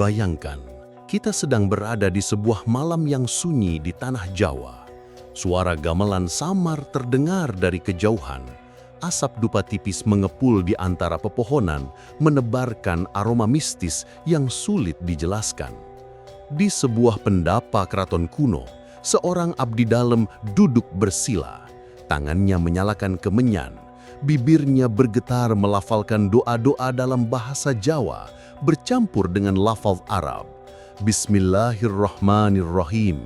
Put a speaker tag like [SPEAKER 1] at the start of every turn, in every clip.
[SPEAKER 1] Bayangkan, kita sedang berada di sebuah malam yang sunyi di tanah Jawa. Suara gamelan samar terdengar dari kejauhan. Asap dupa tipis mengepul di antara pepohonan, menebarkan aroma mistis yang sulit dijelaskan. Di sebuah pendapa keraton kuno, seorang abdi dalem duduk bersila. Tangannya menyalakan kemenyan, bibirnya bergetar melafalkan doa-doa dalam bahasa Jawa, bercampur dengan lafaz Arab. Bismillahirrahmanirrahim.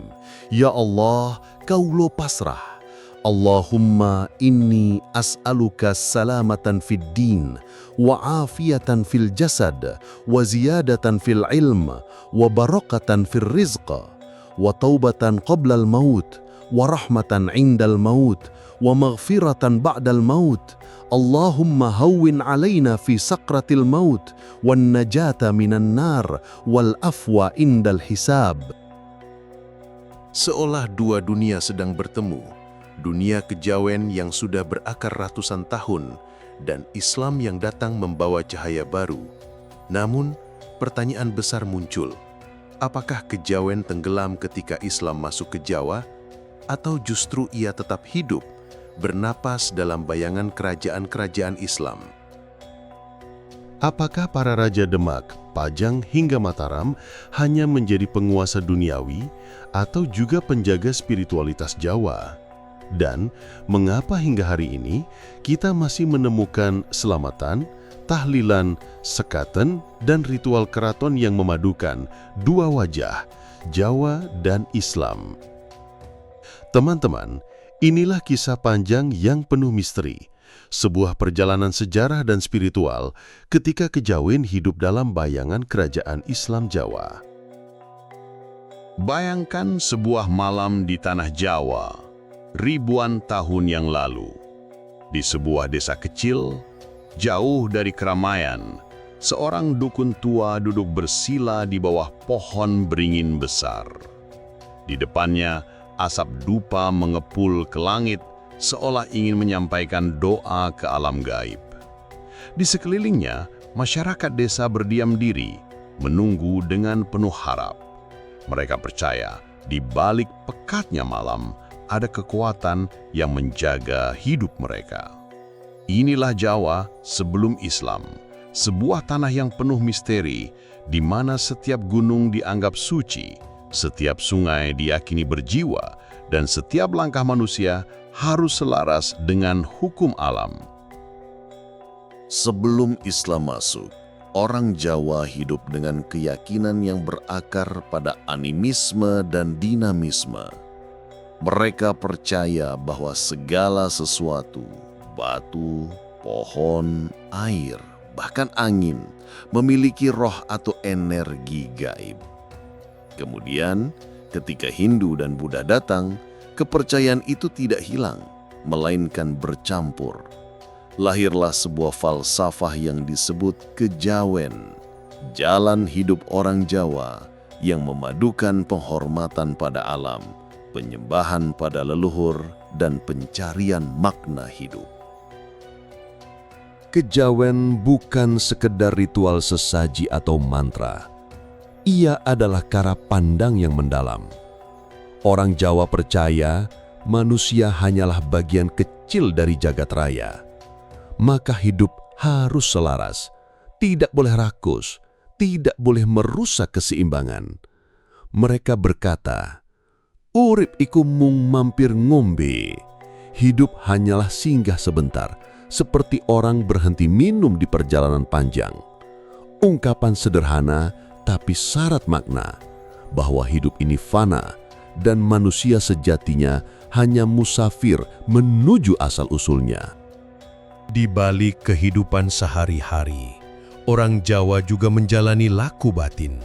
[SPEAKER 1] Ya Allah, kaulo pasrah. Allahumma inni as'aluka salamatan fid din, wa afiyatan fil jasad, wa ziyadatan fil ilm, wa barakatan fil rizq, wa taubatan qablal maut, wa rahmatan indal maut, wa maghfiratan ba'dal maut. Allahumma hawwin alaina fi sakratil maut, wan najata minan nar, wal afwa indal hisab.
[SPEAKER 2] Seolah dua dunia sedang bertemu, dunia kejawen yang sudah berakar ratusan tahun dan Islam yang datang membawa cahaya baru. Namun, pertanyaan besar muncul. Apakah kejawen tenggelam ketika Islam masuk ke Jawa? Atau justru ia tetap hidup, bernapas dalam bayangan kerajaan-kerajaan Islam?
[SPEAKER 3] Apakah para raja Demak, Pajang hingga Mataram hanya menjadi penguasa duniawi atau juga penjaga spiritualitas Jawa? Dan mengapa hingga hari ini kita masih menemukan selamatan, tahlilan, sekaten, dan ritual keraton yang memadukan dua wajah, Jawa dan Islam? Teman-teman, inilah kisah panjang yang penuh misteri. Sebuah perjalanan sejarah dan spiritual ketika kejawen hidup dalam bayangan kerajaan Islam Jawa.
[SPEAKER 4] Bayangkan sebuah malam di tanah Jawa, ribuan tahun yang lalu. Di sebuah desa kecil, jauh dari keramaian, seorang dukun tua duduk bersila di bawah pohon beringin besar. Di depannya, asap dupa mengepul ke langit, seolah ingin menyampaikan doa ke alam gaib. Di sekelilingnya, masyarakat desa berdiam diri, menunggu dengan penuh harap. Mereka percaya, di balik pekatnya malam, ada kekuatan yang menjaga hidup mereka. Inilah Jawa sebelum Islam, sebuah tanah yang penuh misteri, di mana setiap gunung dianggap suci, setiap sungai diyakini berjiwa, dan setiap langkah manusia harus selaras dengan hukum alam.
[SPEAKER 2] Sebelum Islam masuk, orang Jawa hidup dengan keyakinan yang berakar pada animisme dan dinamisme. Mereka percaya bahwa segala sesuatu, batu, pohon, air, bahkan angin, memiliki roh atau energi gaib. Kemudian, ketika Hindu dan Buddha datang, kepercayaan itu tidak hilang, melainkan bercampur. Lahirlah sebuah falsafah yang disebut kejawen, jalan hidup orang Jawa yang memadukan penghormatan pada alam, penyembahan pada leluhur, dan pencarian makna hidup.
[SPEAKER 3] Kejawen bukan sekedar ritual sesaji atau mantra. Ia adalah cara pandang yang mendalam. Orang Jawa percaya manusia hanyalah bagian kecil dari jagat raya. Maka hidup harus selaras, tidak boleh rakus, tidak boleh merusak keseimbangan. Mereka berkata, urip iku mung mampir ngombe. Hidup hanyalah singgah sebentar, seperti orang berhenti minum di perjalanan panjang. Ungkapan sederhana tapi syarat makna, bahwa hidup ini fana dan manusia sejatinya hanya musafir menuju asal-usulnya.
[SPEAKER 1] Di balik kehidupan sehari-hari, orang Jawa juga menjalani laku batin.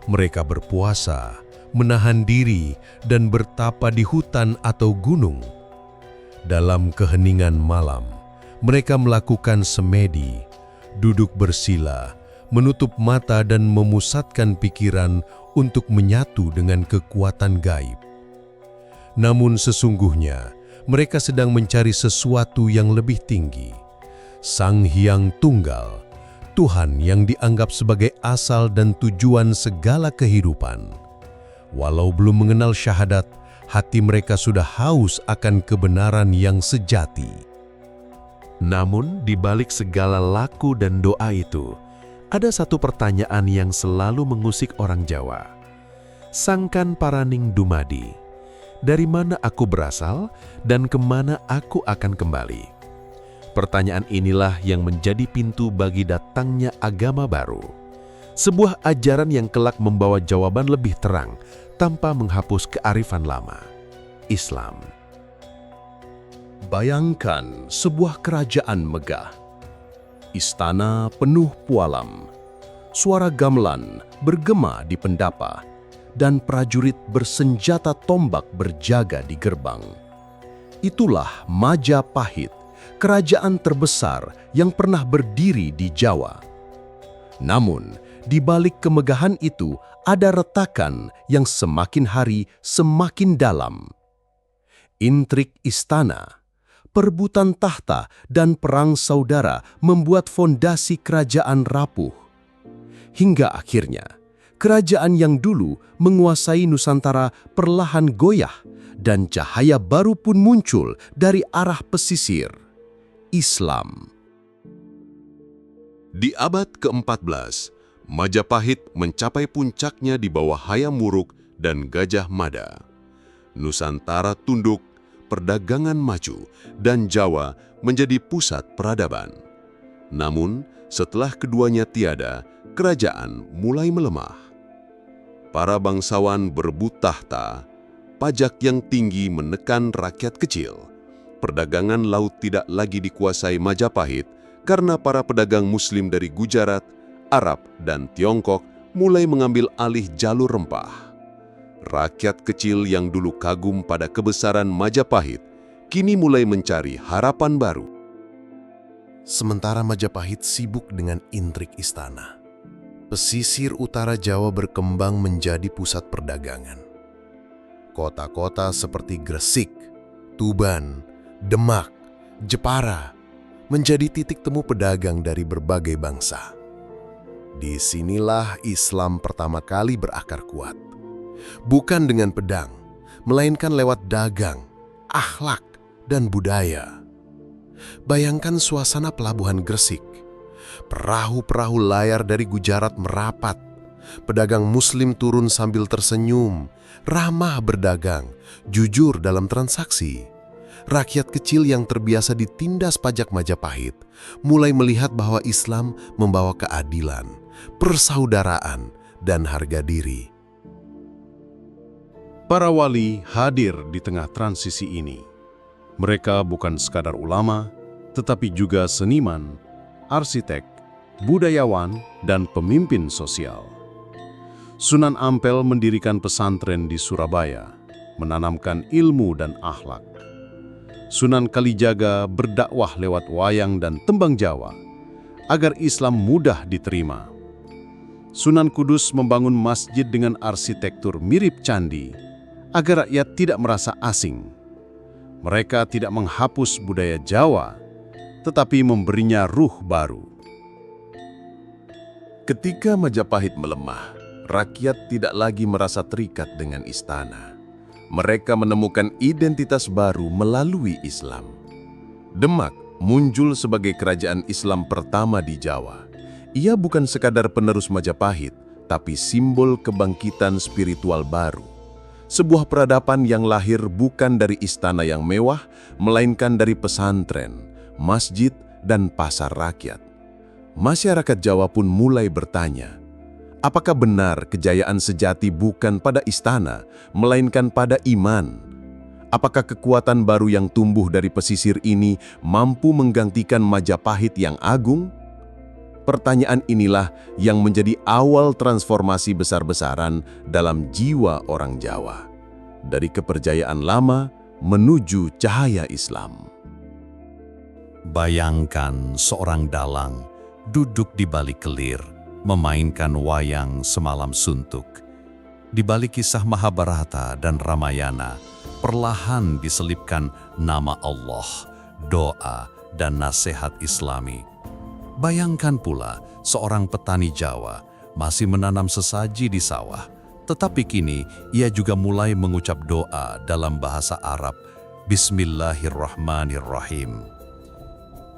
[SPEAKER 1] Mereka berpuasa, menahan diri, dan bertapa di hutan atau gunung. Dalam keheningan malam, mereka melakukan semedi, duduk bersila, menutup mata dan memusatkan pikiran untuk menyatu dengan kekuatan gaib. Namun sesungguhnya, mereka sedang mencari sesuatu yang lebih tinggi. Sang Hyang Tunggal, Tuhan yang dianggap sebagai asal dan tujuan segala kehidupan. Walau belum mengenal syahadat, hati mereka sudah haus akan kebenaran yang sejati. Namun, di balik segala laku dan doa itu, ada satu pertanyaan yang selalu mengusik orang Jawa. Sangkan paraning dumadi, dari mana aku berasal dan kemana aku akan kembali? Pertanyaan inilah yang menjadi pintu bagi datangnya agama baru. Sebuah ajaran yang kelak membawa jawaban lebih terang tanpa menghapus kearifan lama. Islam. Bayangkan sebuah kerajaan megah. Istana penuh pualam. Suara gamelan bergema di pendapa dan prajurit bersenjata tombak berjaga di gerbang. Itulah Majapahit, kerajaan terbesar yang pernah berdiri di Jawa. Namun, di balik kemegahan itu ada retakan yang semakin hari semakin dalam. Intrik istana, perebutan tahta, dan perang saudara membuat fondasi kerajaan rapuh. Hingga akhirnya, kerajaan yang dulu menguasai Nusantara perlahan goyah dan cahaya baru pun muncul dari arah pesisir. Islam.
[SPEAKER 2] Di abad ke-14, Majapahit mencapai puncaknya di bawah Hayam Wuruk dan Gajah Mada. Nusantara tunduk, perdagangan maju, dan Jawa menjadi pusat peradaban. Namun, setelah keduanya tiada, kerajaan mulai melemah. Para bangsawan berebut tahta, pajak yang tinggi menekan rakyat kecil. Perdagangan laut tidak lagi dikuasai Majapahit karena para pedagang Muslim dari Gujarat, Arab, dan Tiongkok mulai mengambil alih jalur rempah. Rakyat kecil yang dulu kagum pada kebesaran Majapahit kini mulai mencari harapan baru. Sementara Majapahit sibuk dengan intrik istana, pesisir utara Jawa berkembang menjadi pusat perdagangan. Kota-kota seperti Gresik, Tuban, Demak, Jepara menjadi titik temu pedagang dari berbagai bangsa. Disinilah Islam pertama kali berakar kuat. Bukan dengan pedang, melainkan lewat dagang, akhlak, dan budaya. Bayangkan suasana pelabuhan Gresik. Perahu-perahu layar dari Gujarat merapat. Pedagang Muslim turun sambil tersenyum, ramah berdagang, jujur dalam transaksi. Rakyat kecil yang terbiasa ditindas pajak Majapahit mulai melihat bahwa Islam membawa keadilan, persaudaraan, dan harga diri. Para wali hadir di tengah transisi ini. Mereka bukan sekadar ulama, tetapi juga seniman, arsitek, budayawan, dan pemimpin sosial. Sunan Ampel mendirikan pesantren di Surabaya, menanamkan ilmu dan akhlak. Sunan Kalijaga berdakwah lewat wayang dan tembang Jawa, agar Islam mudah diterima. Sunan Kudus membangun masjid dengan arsitektur mirip candi, agar rakyat tidak merasa asing. Mereka tidak menghapus budaya Jawa, tetapi memberinya ruh baru. Ketika Majapahit melemah, rakyat tidak lagi merasa terikat dengan istana. Mereka menemukan identitas baru melalui Islam. Demak muncul sebagai kerajaan Islam pertama di Jawa. Ia bukan sekadar penerus Majapahit, tapi simbol kebangkitan spiritual baru. Sebuah peradaban yang lahir bukan dari istana yang mewah, melainkan dari pesantren, masjid, dan pasar rakyat. Masyarakat Jawa pun mulai bertanya, apakah benar kejayaan sejati bukan pada istana, melainkan pada iman? Apakah kekuatan baru yang tumbuh dari pesisir ini mampu menggantikan Majapahit yang agung? Pertanyaan inilah yang menjadi awal transformasi besar-besaran dalam jiwa orang Jawa. Dari kepercayaan lama menuju cahaya Islam.
[SPEAKER 1] Bayangkan seorang dalang duduk di balik kelir, memainkan wayang semalam suntuk. Di balik kisah Mahabharata dan Ramayana, perlahan diselipkan nama Allah, doa, dan nasihat Islami. Bayangkan pula seorang petani Jawa masih menanam sesaji di sawah, tetapi kini ia juga mulai mengucap doa dalam bahasa Arab, Bismillahirrahmanirrahim.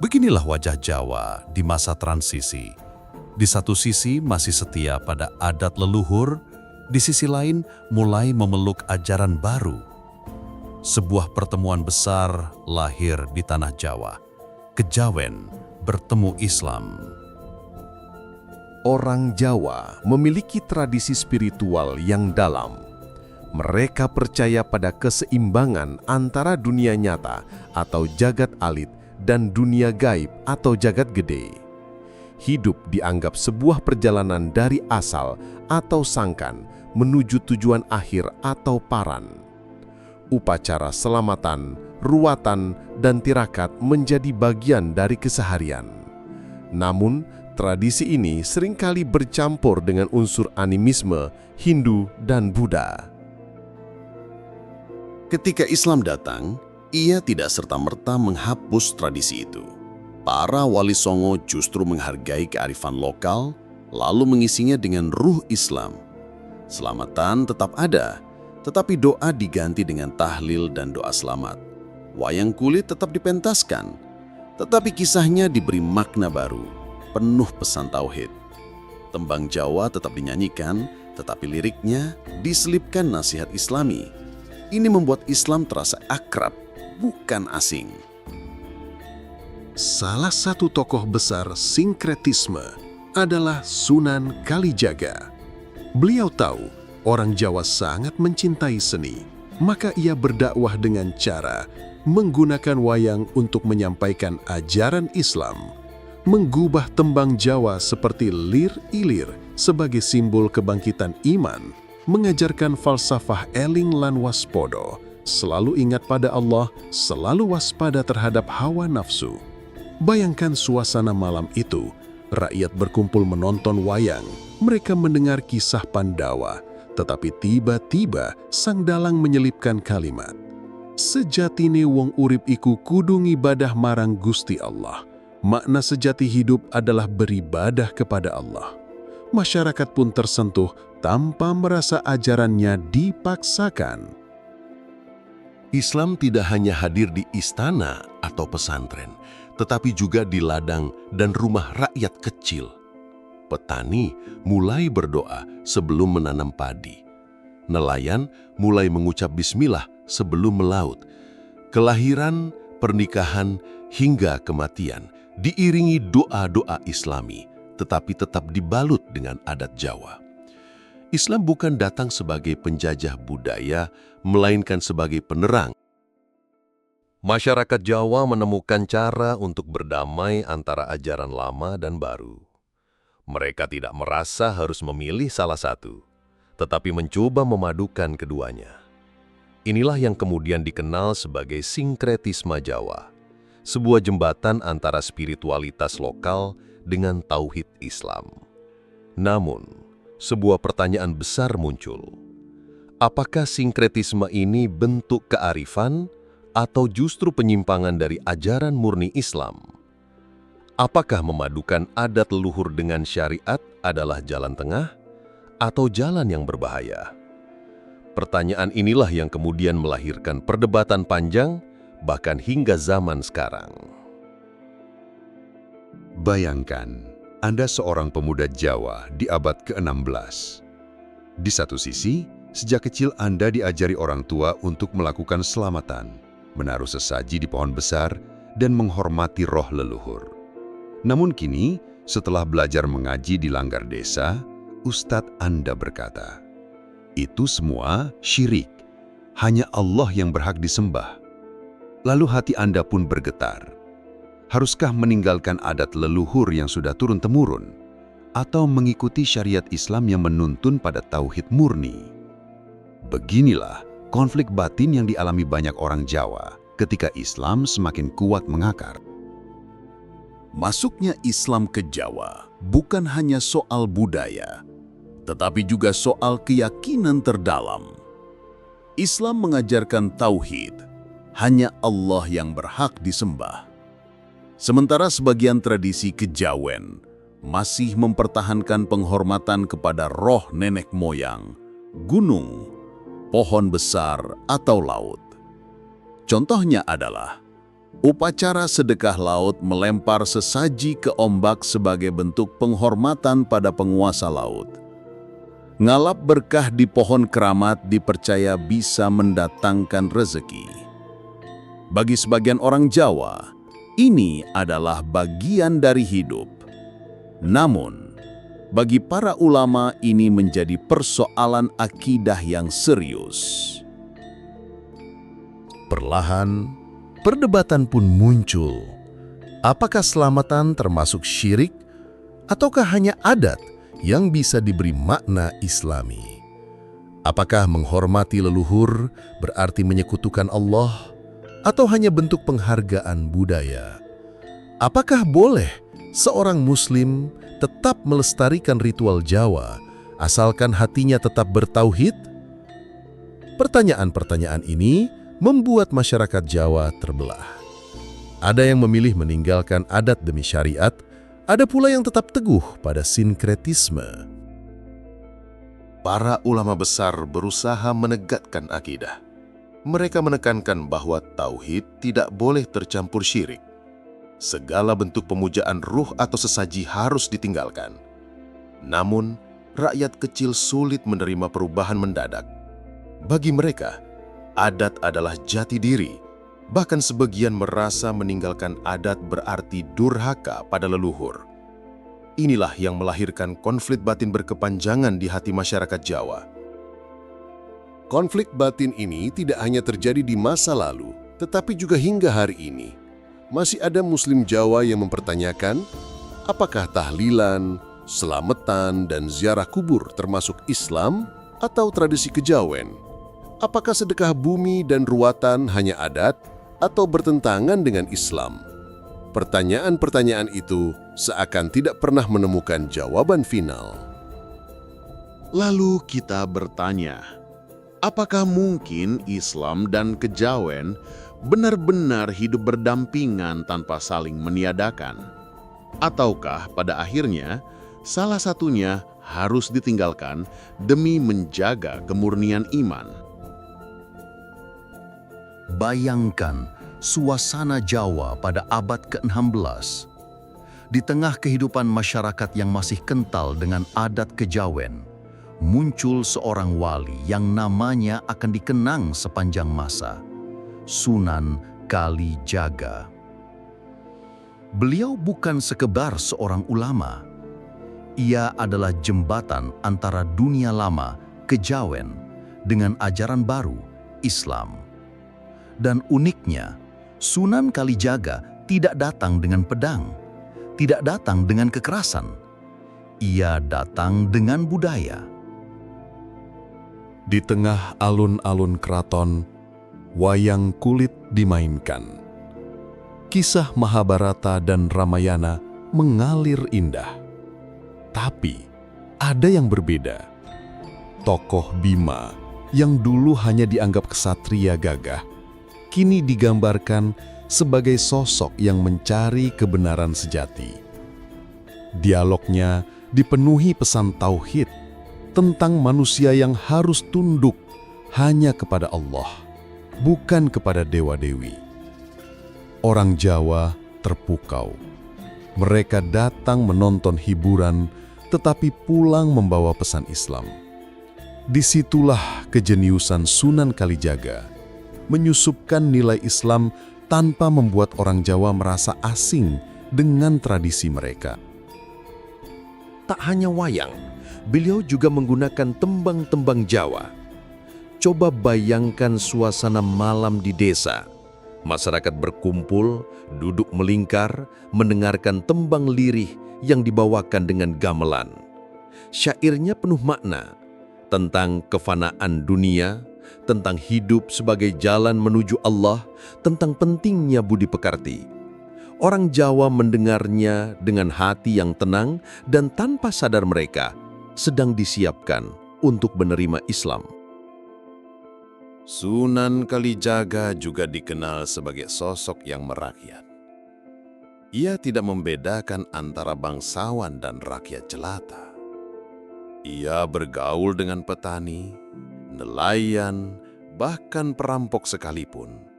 [SPEAKER 1] Beginilah wajah Jawa di masa transisi. Di satu sisi masih setia pada adat leluhur, di sisi lain mulai memeluk ajaran baru. Sebuah pertemuan besar lahir di tanah Jawa. Kejawen bertemu Islam.
[SPEAKER 2] Orang Jawa memiliki tradisi spiritual yang dalam. Mereka percaya pada keseimbangan antara dunia nyata atau jagat alit dan dunia gaib atau jagat gede. Hidup dianggap sebuah perjalanan dari asal atau sangkan menuju tujuan akhir atau paran. Upacara selamatan, ruatan, dan tirakat menjadi bagian dari keseharian. Namun, tradisi ini seringkali bercampur dengan unsur animisme, Hindu, dan Buddha.
[SPEAKER 1] Ketika Islam datang, ia tidak serta-merta menghapus tradisi itu. Para wali songo justru menghargai kearifan lokal, lalu mengisinya dengan ruh Islam. Selamatan tetap ada, tetapi doa diganti dengan tahlil dan doa selamat. Wayang kulit tetap dipentaskan, tetapi kisahnya diberi makna baru, penuh pesan tauhid. Tembang Jawa tetap dinyanyikan, tetapi liriknya diselipkan nasihat Islami. Ini membuat Islam terasa akrab, bukan asing.
[SPEAKER 2] Salah satu tokoh besar sinkretisme adalah Sunan Kalijaga. Beliau tahu orang Jawa sangat mencintai seni, maka ia berdakwah dengan cara menggunakan wayang untuk menyampaikan ajaran Islam, menggubah tembang Jawa seperti lir-ilir sebagai simbol kebangkitan iman, mengajarkan falsafah eling lan waspodo, selalu ingat pada Allah, selalu waspada terhadap hawa nafsu. Bayangkan suasana malam itu, rakyat berkumpul menonton wayang, mereka mendengar kisah Pandawa, tetapi tiba-tiba sang dalang menyelipkan kalimat, "Sejatine wong urip iku kudu ngibadah marang Gusti Allah." Makna sejati hidup adalah beribadah kepada Allah. Masyarakat pun tersentuh tanpa merasa ajarannya dipaksakan.
[SPEAKER 1] Islam tidak hanya hadir di istana atau pesantren, tetapi juga di ladang dan rumah rakyat kecil. Petani mulai berdoa sebelum menanam padi. Nelayan mulai mengucap bismillah sebelum melaut. Kelahiran, pernikahan, hingga kematian diiringi doa-doa Islami, tetapi tetap dibalut dengan adat Jawa. Islam bukan datang sebagai penjajah budaya, melainkan sebagai penerang. Masyarakat Jawa menemukan cara untuk berdamai antara ajaran lama dan baru. Mereka tidak merasa harus memilih salah satu, tetapi mencoba memadukan keduanya. Inilah yang kemudian dikenal sebagai sinkretisme Jawa, sebuah jembatan antara spiritualitas lokal dengan tauhid Islam. Namun, sebuah pertanyaan besar muncul. Apakah sinkretisme ini bentuk kearifan atau justru penyimpangan dari ajaran murni Islam? Apakah memadukan adat leluhur dengan syariat adalah jalan tengah atau jalan yang berbahaya? Pertanyaan inilah yang kemudian melahirkan perdebatan panjang, bahkan hingga zaman sekarang.
[SPEAKER 5] Bayangkan, Anda seorang pemuda Jawa di abad ke-16. Di satu sisi, sejak kecil Anda diajari orang tua untuk melakukan selamatan, menaruh sesaji di pohon besar, dan menghormati roh leluhur. Namun kini, setelah belajar mengaji di langgar desa, Ustadz Anda berkata, "Itu semua syirik, hanya Allah yang berhak disembah." Lalu hati Anda pun bergetar. Haruskah meninggalkan adat leluhur yang sudah turun-temurun, atau mengikuti syariat Islam yang menuntun pada tauhid murni? Beginilah konflik batin yang dialami banyak orang Jawa ketika Islam semakin kuat mengakar.
[SPEAKER 1] Masuknya Islam ke Jawa bukan hanya soal budaya, tetapi juga soal keyakinan terdalam. Islam mengajarkan tauhid, hanya Allah yang berhak disembah. Sementara sebagian tradisi kejawen masih mempertahankan penghormatan kepada roh nenek moyang, gunung, pohon besar, atau laut. Contohnya adalah upacara sedekah laut melempar sesaji ke ombak sebagai bentuk penghormatan pada penguasa laut. Ngalap berkah di pohon keramat dipercaya bisa mendatangkan rezeki. Bagi sebagian orang Jawa, ini adalah bagian dari hidup. Namun, bagi para ulama ini menjadi persoalan akidah yang serius.
[SPEAKER 6] Perlahan, perdebatan pun muncul. Apakah selamatan termasuk syirik, ataukah hanya adat yang bisa diberi makna Islami? Apakah menghormati leluhur berarti menyekutukan Allah, atau hanya bentuk penghargaan budaya? Apakah boleh seorang Muslim tetap melestarikan ritual Jawa asalkan hatinya tetap bertauhid? Pertanyaan-pertanyaan ini membuat masyarakat Jawa terbelah. Ada yang memilih meninggalkan adat demi syariat, ada pula yang tetap teguh pada sinkretisme.
[SPEAKER 2] Para ulama besar berusaha menegakkan akidah. Mereka menekankan bahwa tauhid tidak boleh tercampur syirik. Segala bentuk pemujaan ruh atau sesaji harus ditinggalkan. Namun, rakyat kecil sulit menerima perubahan mendadak. Bagi mereka, adat adalah jati diri. Bahkan sebagian merasa meninggalkan adat berarti durhaka pada leluhur. Inilah yang melahirkan konflik batin berkepanjangan di hati masyarakat Jawa.
[SPEAKER 6] Konflik batin ini tidak hanya terjadi di masa lalu, tetapi juga hingga hari ini. Masih ada Muslim Jawa yang mempertanyakan, apakah tahlilan, selamatan, dan ziarah kubur termasuk Islam atau tradisi kejawen? Apakah sedekah bumi dan ruatan hanya adat atau bertentangan dengan Islam? Pertanyaan-pertanyaan itu seakan tidak pernah menemukan jawaban final.
[SPEAKER 4] Lalu kita bertanya, apakah mungkin Islam dan kejawen benar-benar hidup berdampingan tanpa saling meniadakan? Ataukah pada akhirnya salah satunya harus ditinggalkan demi menjaga kemurnian iman?
[SPEAKER 1] Bayangkan suasana Jawa pada abad ke-16. Di tengah kehidupan masyarakat yang masih kental dengan adat kejawen, muncul seorang wali yang namanya akan dikenang sepanjang masa, Sunan Kalijaga. Beliau bukan sekedar seorang ulama. Ia adalah jembatan antara dunia lama, kejawen, dengan ajaran baru, Islam. Dan uniknya, Sunan Kalijaga tidak datang dengan pedang, tidak datang dengan kekerasan. Ia datang dengan budaya.
[SPEAKER 3] Di tengah alun-alun keraton, wayang kulit dimainkan. Kisah Mahabharata dan Ramayana mengalir indah. Tapi ada yang berbeda. Tokoh Bima yang dulu hanya dianggap ksatria gagah, kini digambarkan sebagai sosok yang mencari kebenaran sejati. Dialognya dipenuhi pesan tauhid tentang manusia yang harus tunduk hanya kepada Allah, bukan kepada dewa-dewi. Orang Jawa terpukau. Mereka datang menonton hiburan, tetapi pulang membawa pesan Islam. Disitulah kejeniusan Sunan Kalijaga, menyusupkan nilai Islam tanpa membuat orang Jawa merasa asing dengan tradisi mereka.
[SPEAKER 6] Tak hanya wayang, beliau juga menggunakan tembang-tembang Jawa. Coba bayangkan suasana malam di desa. Masyarakat berkumpul, duduk melingkar, mendengarkan tembang lirih yang dibawakan dengan gamelan. Syairnya penuh makna tentang kefanaan dunia, tentang hidup sebagai jalan menuju Allah, tentang pentingnya budi pekerti. Orang Jawa mendengarnya dengan hati yang tenang dan tanpa sadar mereka sedang disiapkan untuk menerima Islam.
[SPEAKER 2] Sunan Kalijaga juga dikenal sebagai sosok yang merakyat. Ia tidak membedakan antara bangsawan dan rakyat jelata. Ia bergaul dengan petani, nelayan, bahkan perampok sekalipun,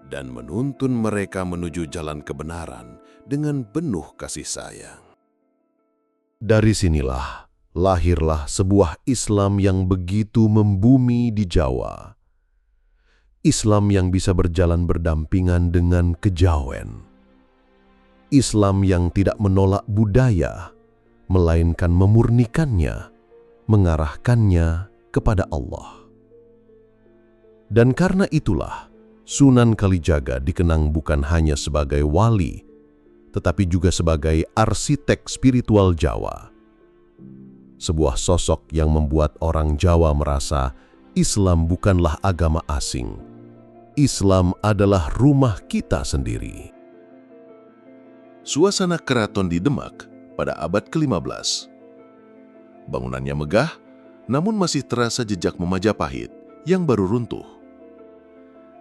[SPEAKER 2] dan menuntun mereka menuju jalan kebenaran dengan penuh kasih sayang.
[SPEAKER 1] Dari sinilah lahirlah sebuah Islam yang begitu membumi di Jawa. Islam yang bisa berjalan berdampingan dengan kejawen. Islam yang tidak menolak budaya, melainkan memurnikannya, mengarahkannya kepada Allah. Dan karena itulah, Sunan Kalijaga dikenang bukan hanya sebagai wali, tetapi juga sebagai arsitek spiritual Jawa. Sebuah sosok yang membuat orang Jawa merasa Islam bukanlah agama asing. Islam adalah rumah kita sendiri.
[SPEAKER 2] Suasana keraton di Demak pada abad ke-15. Bangunannya megah, namun masih terasa jejak Majapahit yang baru runtuh.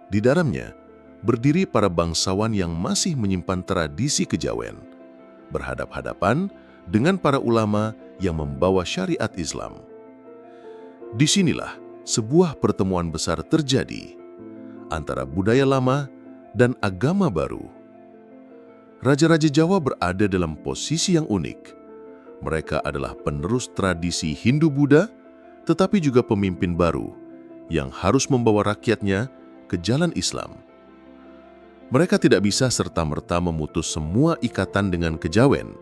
[SPEAKER 2] Di dalamnya, berdiri para bangsawan yang masih menyimpan tradisi kejawen, berhadap-hadapan dengan para ulama yang membawa syariat Islam. Disinilah sebuah pertemuan besar terjadi antara budaya lama dan agama baru. Raja-raja Jawa berada dalam posisi yang unik. Mereka adalah penerus tradisi Hindu-Buddha, tetapi juga pemimpin baru yang harus membawa rakyatnya ke jalan Islam. Mereka tidak bisa serta-merta memutus semua ikatan dengan kejawen,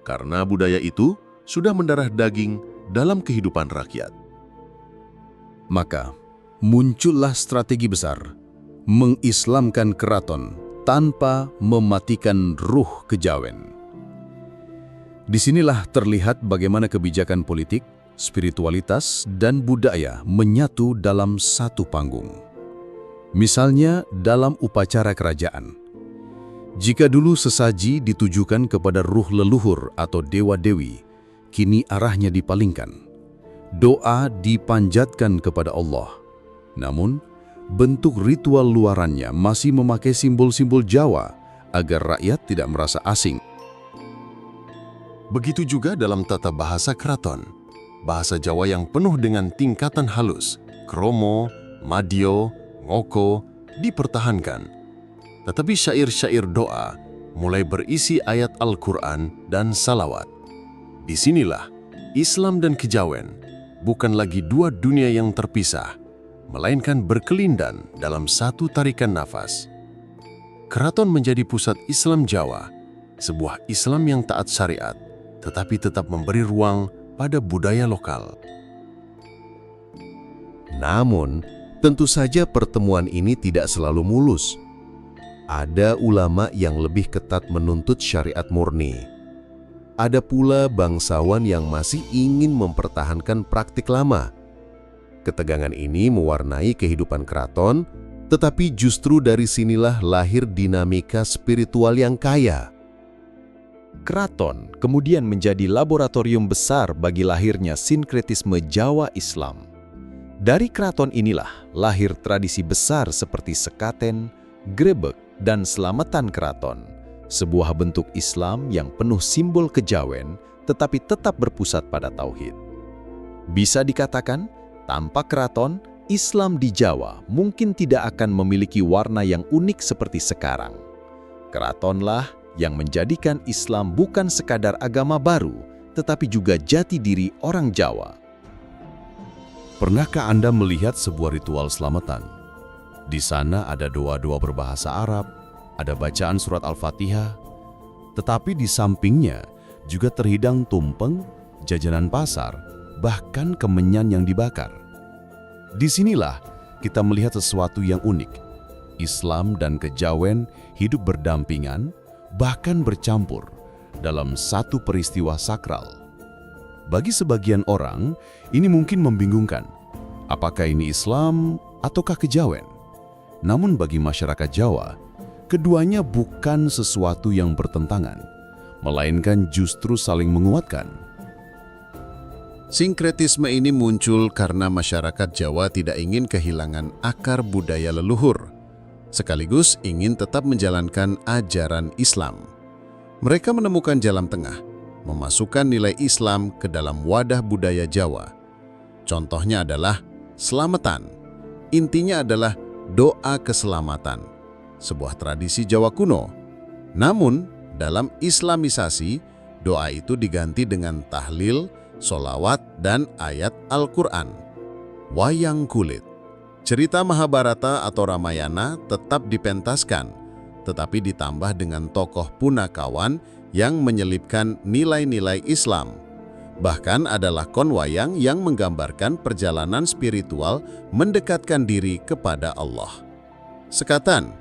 [SPEAKER 2] karena budaya itu sudah mendarah daging dalam kehidupan rakyat.
[SPEAKER 7] Maka muncullah strategi besar, mengislamkan keraton tanpa mematikan ruh kejawen. Disinilah terlihat bagaimana kebijakan politik, spiritualitas, dan budaya menyatu dalam satu panggung. Misalnya dalam upacara kerajaan. Jika dulu sesaji ditujukan kepada ruh leluhur atau dewa-dewi, kini arahnya dipalingkan. Doa dipanjatkan kepada Allah. Namun, bentuk ritual luarannya masih memakai simbol-simbol Jawa agar rakyat tidak merasa asing.
[SPEAKER 2] Begitu juga dalam tata bahasa keraton. Bahasa Jawa yang penuh dengan tingkatan halus, kromo, madyo, ngoko, dipertahankan. Tetapi syair-syair doa mulai berisi ayat Al-Quran dan salawat. Disinilah Islam dan kejawen bukan lagi dua dunia yang terpisah, melainkan berkelindan dalam satu tarikan nafas. Keraton menjadi pusat Islam Jawa, sebuah Islam yang taat syariat, tetapi tetap memberi ruang pada budaya lokal.
[SPEAKER 1] Namun, tentu saja pertemuan ini tidak selalu mulus. Ada ulama yang lebih ketat menuntut syariat murni. Ada pula bangsawan yang masih ingin mempertahankan praktik lama. Ketegangan ini mewarnai kehidupan keraton, tetapi justru dari sinilah lahir dinamika spiritual yang kaya.
[SPEAKER 8] Keraton kemudian menjadi laboratorium besar bagi lahirnya sinkretisme Jawa Islam. Dari keraton inilah lahir tradisi besar seperti sekaten, grebek, dan selamatan keraton, sebuah bentuk Islam yang penuh simbol kejawen tetapi tetap berpusat pada tauhid. Bisa dikatakan, tanpa keraton, Islam di Jawa mungkin tidak akan memiliki warna yang unik seperti sekarang. Keratonlah yang menjadikan Islam bukan sekadar agama baru, tetapi juga jati diri orang Jawa.
[SPEAKER 3] Pernahkah Anda melihat sebuah ritual selamatan? Di sana ada doa-doa berbahasa Arab, ada bacaan surat Al-Fatihah, tetapi di sampingnya juga terhidang tumpeng, jajanan pasar, bahkan kemenyan yang dibakar. Disinilah kita melihat sesuatu yang unik. Islam dan kejawen hidup berdampingan, bahkan bercampur dalam satu peristiwa sakral. Bagi sebagian orang, ini mungkin membingungkan. Apakah ini Islam ataukah kejawen? Namun bagi masyarakat Jawa, keduanya bukan sesuatu yang bertentangan, melainkan justru saling menguatkan.
[SPEAKER 7] Sinkretisme ini muncul karena masyarakat Jawa tidak ingin kehilangan akar budaya leluhur, sekaligus ingin tetap menjalankan ajaran Islam.
[SPEAKER 9] Mereka menemukan jalan tengah, memasukkan nilai Islam ke dalam wadah budaya Jawa. Contohnya adalah selamatan. Intinya adalah doa keselamatan, sebuah tradisi Jawa kuno. Namun, dalam Islamisasi, doa itu diganti dengan tahlil, sholawat, dan ayat Al-Quran. Wayang kulit. Cerita Mahabharata atau Ramayana tetap dipentaskan, tetapi ditambah dengan tokoh punakawan yang menyelipkan nilai-nilai Islam. Bahkan ada lakon wayang yang menggambarkan perjalanan spiritual mendekatkan diri kepada Allah. Sekatan,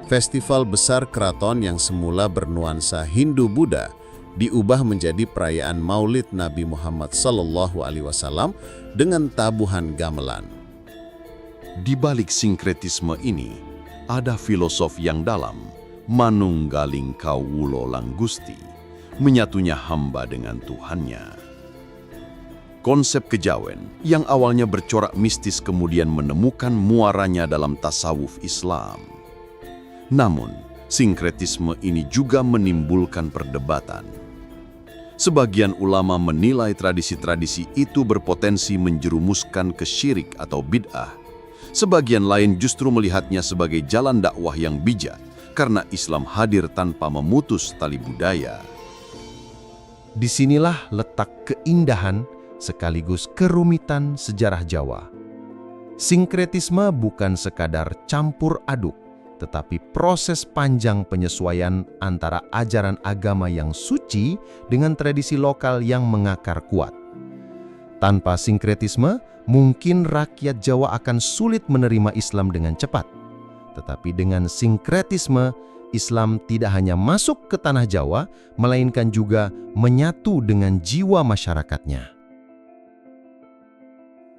[SPEAKER 9] festival besar keraton yang semula bernuansa Hindu-Buddha, diubah menjadi perayaan Maulid Nabi Muhammad SAW dengan tabuhan gamelan.
[SPEAKER 1] Di balik sinkretisme ini, ada filosof yang dalam, manunggaling kawulo lang Gusti, menyatunya hamba dengan Tuhannya. Konsep kejawen yang awalnya bercorak mistis kemudian menemukan muaranya dalam tasawuf Islam. Namun, sinkretisme ini juga menimbulkan perdebatan. Sebagian ulama menilai tradisi-tradisi itu berpotensi menjerumuskan ke syirik atau bid'ah. Sebagian lain justru melihatnya sebagai jalan dakwah yang bijak karena Islam hadir tanpa memutus tali budaya.
[SPEAKER 8] Disinilah letak keindahan sekaligus kerumitan sejarah Jawa. Sinkretisme bukan sekadar campur aduk, tetapi proses panjang penyesuaian antara ajaran agama yang suci dengan tradisi lokal yang mengakar kuat. Tanpa sinkretisme, mungkin rakyat Jawa akan sulit menerima Islam dengan cepat. Tetapi dengan sinkretisme, Islam tidak hanya masuk ke tanah Jawa, melainkan juga menyatu dengan jiwa masyarakatnya.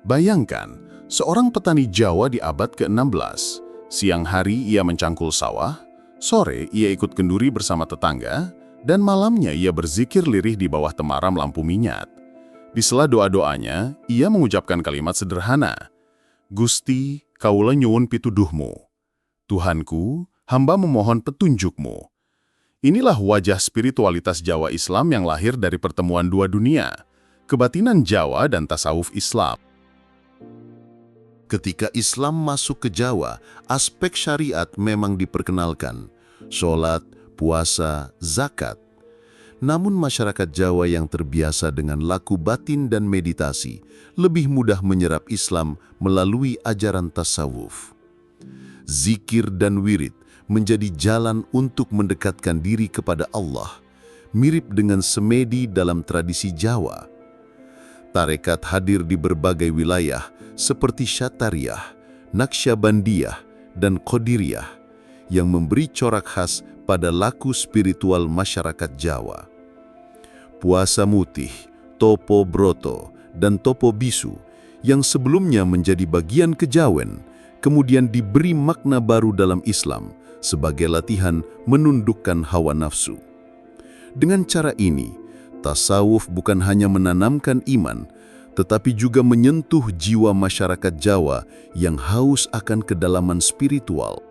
[SPEAKER 4] Bayangkan, seorang petani Jawa di abad ke-16. Siang hari ia mencangkul sawah, sore ia ikut kenduri bersama tetangga, dan malamnya ia berzikir lirih di bawah temaram lampu minyak. Di sela doa-doanya, ia mengucapkan kalimat sederhana, "Gusti, kaula nyuwun pituduhmu. Tuhanku, hamba memohon petunjukmu." Inilah wajah spiritualitas Jawa Islam yang lahir dari pertemuan dua dunia, kebatinan Jawa dan tasawuf Islam.
[SPEAKER 2] Ketika Islam masuk ke Jawa, aspek syariat memang diperkenalkan, sholat, puasa, zakat. Namun masyarakat Jawa yang terbiasa dengan laku batin dan meditasi lebih mudah menyerap Islam melalui ajaran tasawuf. Zikir dan wirid menjadi jalan untuk mendekatkan diri kepada Allah, mirip dengan semedi dalam tradisi Jawa. Tarekat hadir di berbagai wilayah seperti Syatariyah, Naqsyabandiyah, dan Qadiriyah yang memberi corak khas pada laku spiritual masyarakat Jawa. Puasa Mutih, Topo Broto, dan Topo Bisu yang sebelumnya menjadi bagian kejawen, kemudian diberi makna baru dalam Islam sebagai latihan menundukkan hawa nafsu. Dengan cara ini, tasawuf bukan hanya menanamkan iman, tetapi juga menyentuh jiwa masyarakat Jawa yang haus akan kedalaman spiritual.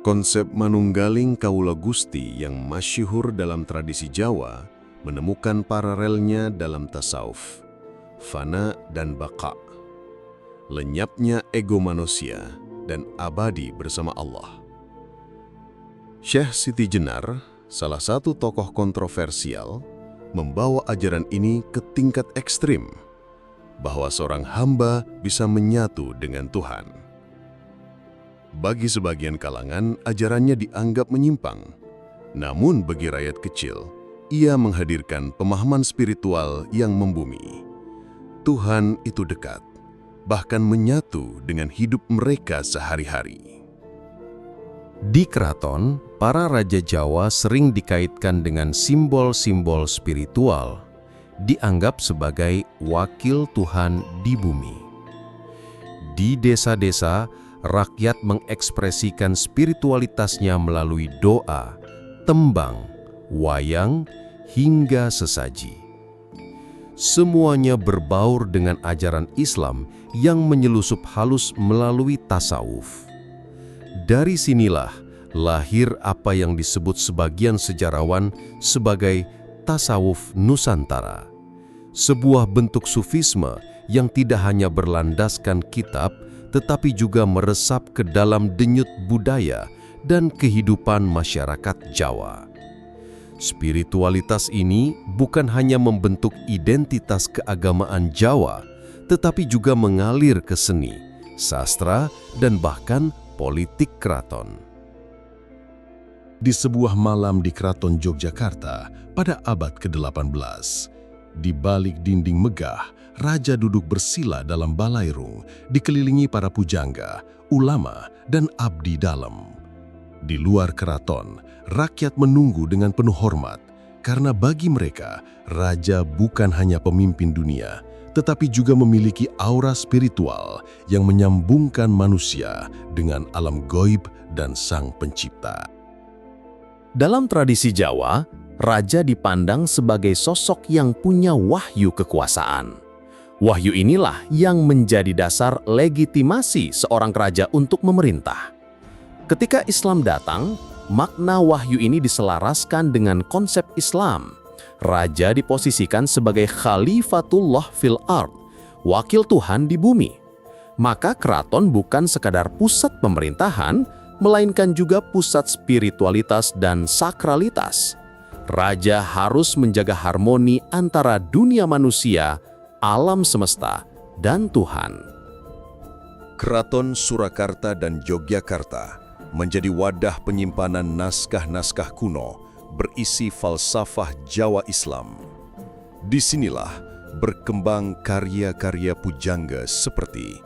[SPEAKER 1] Konsep manunggaling kawula Gusti yang masyhur dalam tradisi Jawa menemukan paralelnya dalam tasawuf, fana dan baqa. Lenyapnya ego manusia dan abadi bersama Allah. Syekh Siti Jenar, salah satu tokoh kontroversial, membawa ajaran ini ke tingkat ekstrim, bahwa seorang hamba bisa menyatu dengan Tuhan. Bagi sebagian kalangan, ajarannya dianggap menyimpang. Namun bagi rakyat kecil, ia menghadirkan pemahaman spiritual yang membumi. Tuhan itu dekat, bahkan menyatu dengan hidup mereka sehari-hari.
[SPEAKER 8] Di keraton, para raja Jawa sering dikaitkan dengan simbol-simbol spiritual, dianggap sebagai wakil Tuhan di bumi. Di desa-desa, rakyat mengekspresikan spiritualitasnya melalui doa, tembang, wayang, hingga sesaji. Semuanya berbaur dengan ajaran Islam yang menyelusup halus melalui tasawuf. Dari sinilah
[SPEAKER 3] lahir apa yang disebut sebagian sejarawan sebagai tasawuf Nusantara. Sebuah bentuk sufisme yang tidak hanya berlandaskan kitab, tetapi juga meresap ke dalam denyut budaya dan kehidupan masyarakat Jawa. Spiritualitas ini bukan hanya membentuk identitas keagamaan Jawa, tetapi juga mengalir ke seni, sastra, dan bahkan politik keraton.
[SPEAKER 10] Di sebuah malam di Keraton Yogyakarta pada abad ke-18, di balik dinding megah, raja duduk bersila dalam balairung, dikelilingi para pujangga, ulama, dan abdi dalam. Di luar keraton, rakyat menunggu dengan penuh hormat, karena bagi mereka, raja bukan hanya pemimpin dunia, tetapi juga memiliki aura spiritual yang menyambungkan manusia dengan alam gaib dan Sang Pencipta.
[SPEAKER 8] Dalam tradisi Jawa, raja dipandang sebagai sosok yang punya wahyu kekuasaan. Wahyu inilah yang menjadi dasar legitimasi seorang raja untuk memerintah. Ketika Islam datang, makna wahyu ini diselaraskan dengan konsep Islam. Raja diposisikan sebagai Khalifatullah fil ard, wakil Tuhan di bumi. Maka keraton bukan sekadar pusat pemerintahan, melainkan juga pusat spiritualitas dan sakralitas. Raja harus menjaga harmoni antara dunia manusia, alam semesta, dan Tuhan.
[SPEAKER 6] Keraton Surakarta dan Yogyakarta menjadi wadah penyimpanan naskah-naskah kuno berisi falsafah Jawa Islam. Disinilah berkembang karya-karya pujangga seperti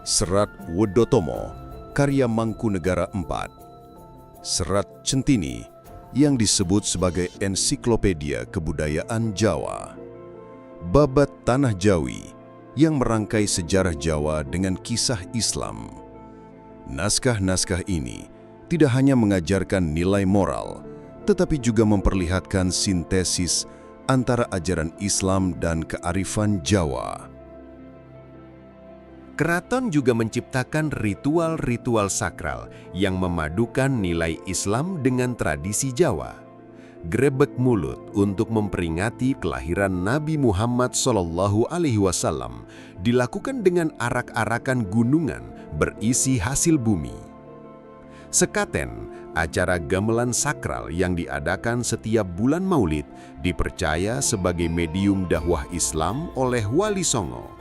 [SPEAKER 6] Serat Wedotomo, karya Mangkunegara IV, Serat Centini yang disebut sebagai ensiklopedia kebudayaan Jawa, Babat Tanah Jawi yang merangkai sejarah Jawa dengan kisah Islam. Naskah-naskah ini tidak hanya mengajarkan nilai moral, tetapi juga memperlihatkan sintesis antara ajaran Islam dan kearifan Jawa.
[SPEAKER 3] Keraton juga menciptakan ritual-ritual sakral yang memadukan nilai Islam dengan tradisi Jawa. Grebek mulut untuk memperingati kelahiran Nabi Muhammad SAW dilakukan dengan arak-arakan gunungan berisi hasil bumi. Sekaten, acara gamelan sakral yang diadakan setiap bulan Maulid, dipercaya sebagai medium dakwah Islam oleh Wali Songo.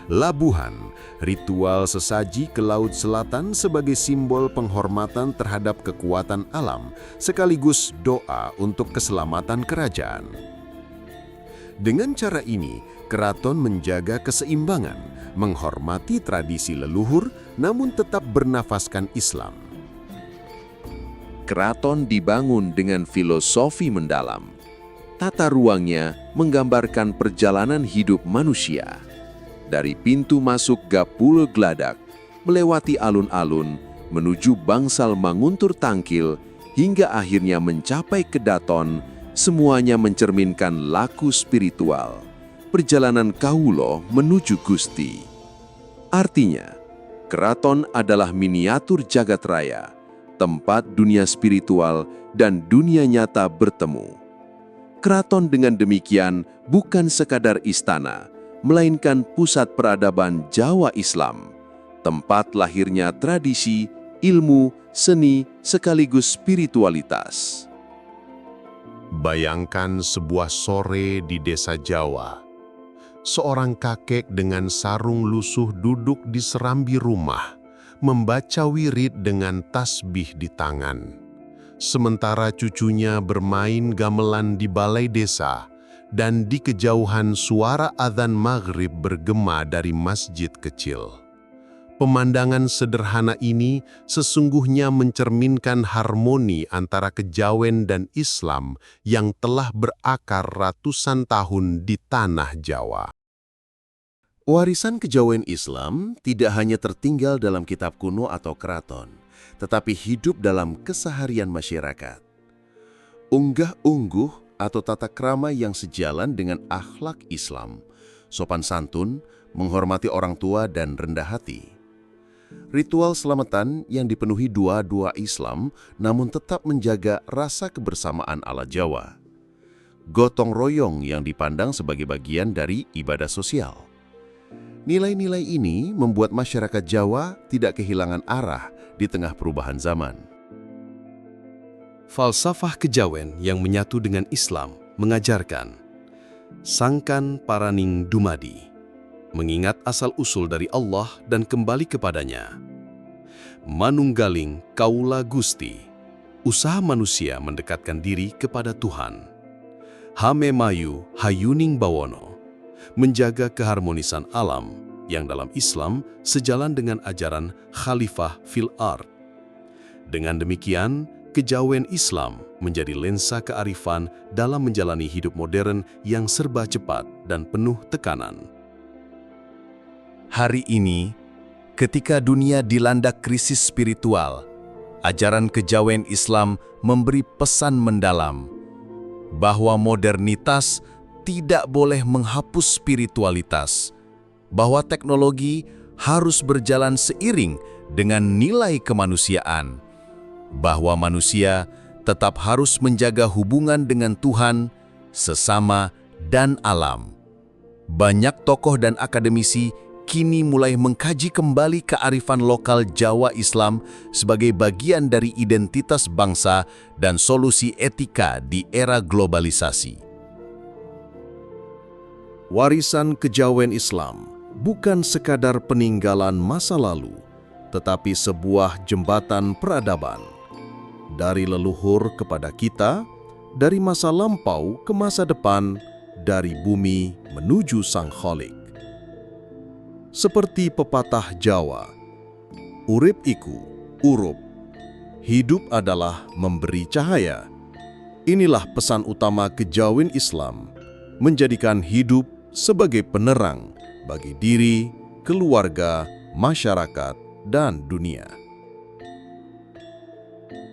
[SPEAKER 3] Labuhan, ritual sesaji ke Laut Selatan sebagai simbol penghormatan terhadap kekuatan alam, sekaligus doa untuk keselamatan kerajaan. Dengan cara ini, keraton menjaga keseimbangan, menghormati tradisi leluhur, namun tetap bernafaskan Islam.
[SPEAKER 6] Keraton dibangun dengan filosofi mendalam. Tata ruangnya menggambarkan perjalanan hidup manusia. Dari pintu masuk Gapul Gladak, melewati alun-alun, menuju bangsal Manguntur Tangkil, hingga akhirnya mencapai Kedaton, semuanya mencerminkan laku spiritual, perjalanan Kawulo menuju Gusti. Artinya, keraton adalah miniatur jagat raya, tempat dunia spiritual dan dunia nyata bertemu. Keraton dengan demikian bukan sekadar istana, melainkan pusat peradaban Jawa Islam, tempat lahirnya tradisi, ilmu, seni, sekaligus spiritualitas.
[SPEAKER 2] Bayangkan sebuah sore di desa Jawa. Seorang kakek dengan sarung lusuh duduk di serambi rumah, membaca wirid dengan tasbih di tangan. Sementara cucunya bermain gamelan di balai desa, dan di kejauhan suara adzan maghrib bergema dari masjid kecil. Pemandangan sederhana ini sesungguhnya mencerminkan harmoni antara kejawen dan Islam yang telah berakar ratusan tahun di tanah Jawa.
[SPEAKER 6] Warisan kejawen Islam tidak hanya tertinggal dalam kitab kuno atau keraton, tetapi hidup dalam keseharian masyarakat. Unggah-ungguh atau tata krama yang sejalan dengan akhlak Islam, sopan santun, menghormati orang tua dan rendah hati.
[SPEAKER 2] Ritual selamatan yang dipenuhi dua-dua Islam namun tetap menjaga rasa kebersamaan ala Jawa. Gotong royong yang dipandang sebagai bagian dari ibadah sosial. Nilai-nilai ini membuat masyarakat Jawa tidak kehilangan arah di tengah perubahan zaman.
[SPEAKER 1] Falsafah kejawen yang menyatu dengan Islam mengajarkan sangkan paraning dumadi, mengingat asal-usul dari Allah dan kembali kepadanya. Manunggaling kaula Gusti, usaha manusia mendekatkan diri kepada Tuhan. Hame mayu hayuning bawono, menjaga keharmonisan alam yang dalam Islam sejalan dengan ajaran Khalifah fil Ard. Dengan demikian, kejawen Islam menjadi lensa kearifan dalam menjalani hidup modern yang serba cepat dan penuh tekanan.
[SPEAKER 8] Hari ini, ketika dunia dilanda krisis spiritual, ajaran kejawen Islam memberi pesan mendalam bahwa modernitas tidak boleh menghapus spiritualitas, bahwa teknologi harus berjalan seiring dengan nilai kemanusiaan, bahwa manusia tetap harus menjaga hubungan dengan Tuhan, sesama, dan alam. Banyak tokoh dan akademisi kini mulai mengkaji kembali kearifan lokal Jawa Islam sebagai bagian dari identitas bangsa dan solusi etika di era globalisasi.
[SPEAKER 1] Warisan kejawen Islam bukan sekadar peninggalan masa lalu, tetapi sebuah jembatan peradaban. Dari leluhur kepada kita, dari masa lampau ke masa depan, dari bumi menuju Sang Khalik. Seperti pepatah Jawa, urip iku urup, hidup adalah memberi cahaya. Inilah pesan utama kejawen Islam, menjadikan hidup sebagai penerang bagi diri, keluarga, masyarakat, dan dunia.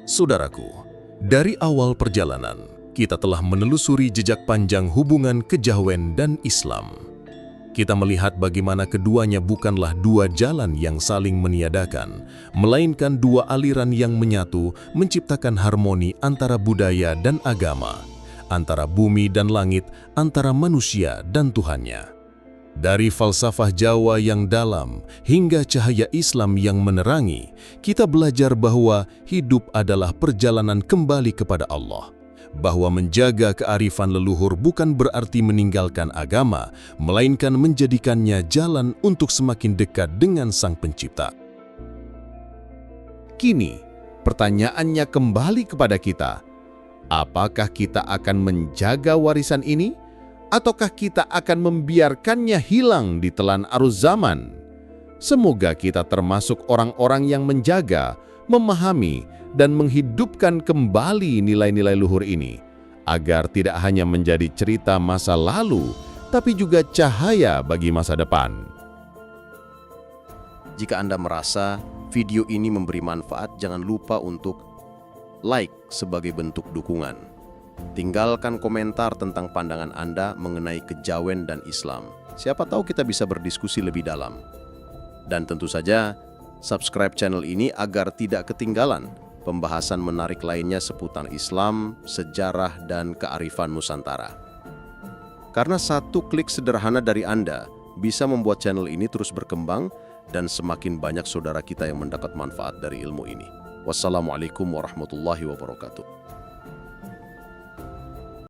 [SPEAKER 1] Saudaraku, dari awal perjalanan, kita telah menelusuri jejak panjang hubungan kejawen dan Islam. Kita melihat bagaimana keduanya bukanlah dua jalan yang saling meniadakan, melainkan dua aliran yang menyatu menciptakan harmoni antara budaya dan agama, antara bumi dan langit, antara manusia dan Tuhannya. Dari falsafah Jawa yang dalam hingga cahaya Islam yang menerangi, kita belajar bahwa hidup adalah perjalanan kembali kepada Allah. Bahwa menjaga kearifan leluhur bukan berarti meninggalkan agama, melainkan menjadikannya jalan untuk semakin dekat dengan Sang Pencipta. Kini, pertanyaannya kembali kepada kita. Apakah kita akan menjaga warisan ini? Ataukah kita akan membiarkannya hilang di telan arus zaman? Semoga kita termasuk orang-orang yang menjaga, memahami, dan menghidupkan kembali nilai-nilai luhur ini, agar tidak hanya menjadi cerita masa lalu, tapi juga cahaya bagi masa depan.
[SPEAKER 2] Jika Anda merasa video ini memberi manfaat, jangan lupa untuk like sebagai bentuk dukungan. Tinggalkan komentar tentang pandangan Anda mengenai kejawen dan Islam. Siapa tahu kita bisa berdiskusi lebih dalam. Dan tentu saja, subscribe channel ini agar tidak ketinggalan pembahasan menarik lainnya seputar Islam, sejarah, dan kearifan Nusantara. Karena satu klik sederhana dari Anda bisa membuat channel ini terus berkembang dan semakin banyak saudara kita yang mendapat manfaat dari ilmu ini. Wassalamualaikum warahmatullahi wabarakatuh.